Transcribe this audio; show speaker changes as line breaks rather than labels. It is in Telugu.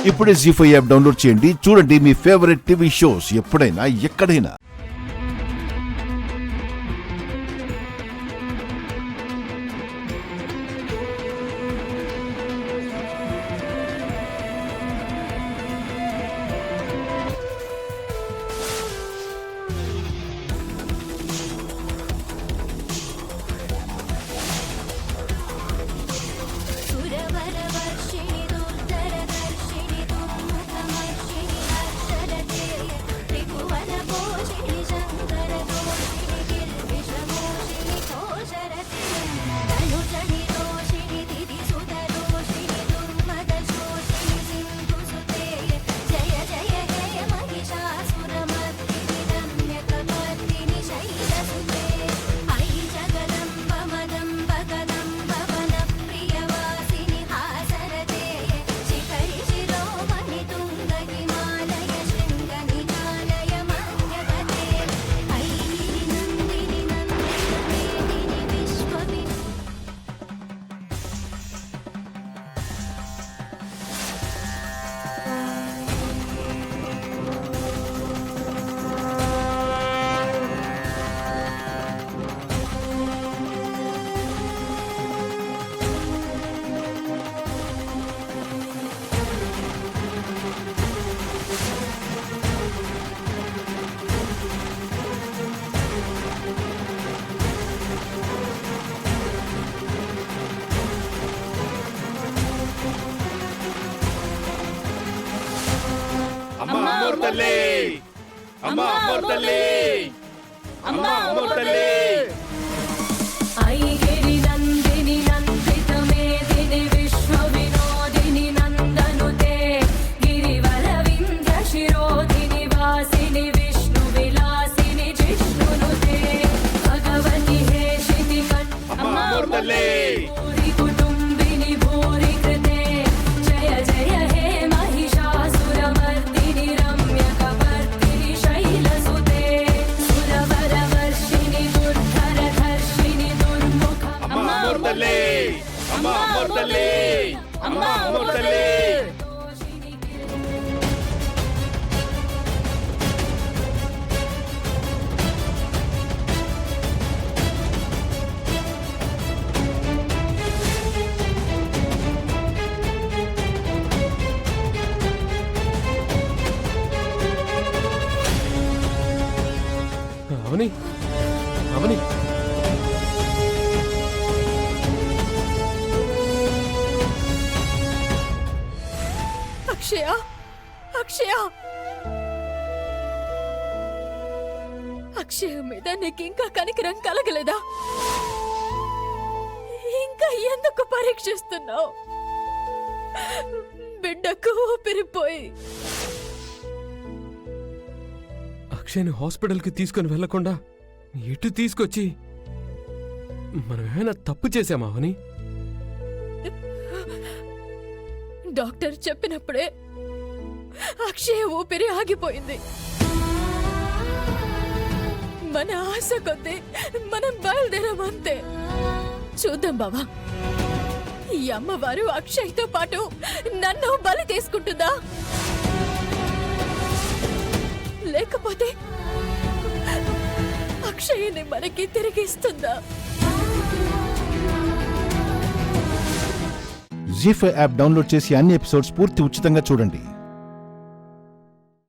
ఇప్పుడే జీ5 యాప్ డౌన్లోడ్ చేయండి. చూడండి మీ ఫేవరెట్ టీవీ షోస్ ఎప్పుడైనా ఎక్కడైనా.
అవని అవని
అక్షయ అక్షయ అక్షయ మీద నీకింకా కనికరం కలగలేదా? ఇంకా ఎందుకు పరీక్షిస్తున్నావు? బిడ్డకు ఊపిరిపోయి
అక్షయ్ని హాస్పిటల్కి తీసుకుని వెళ్లకుండా ఎటు తీసుకొచ్చి మనం ఏమైనా తప్పు చేశామా అవని?
డాక్టర్ చెప్పినప్పుడే అక్షయ ఊపిరి ఆగిపోయింది. మన ఆశ కొద్దీ మనం బయలుదేరామంతే. చూద్దాం బావా, ఈ అమ్మవారు అక్షయ్తో పాటు నన్ను బలి తీసుకుంటుందా, లేకపోతే అక్షయ్ని మనకి తిరిగిస్తుందా?
జీ5 యాప్ డౌన్లోడ్ చేసి అన్ని ఎపిసోడ్స్ పూర్తి ఉచితంగా చూడండి.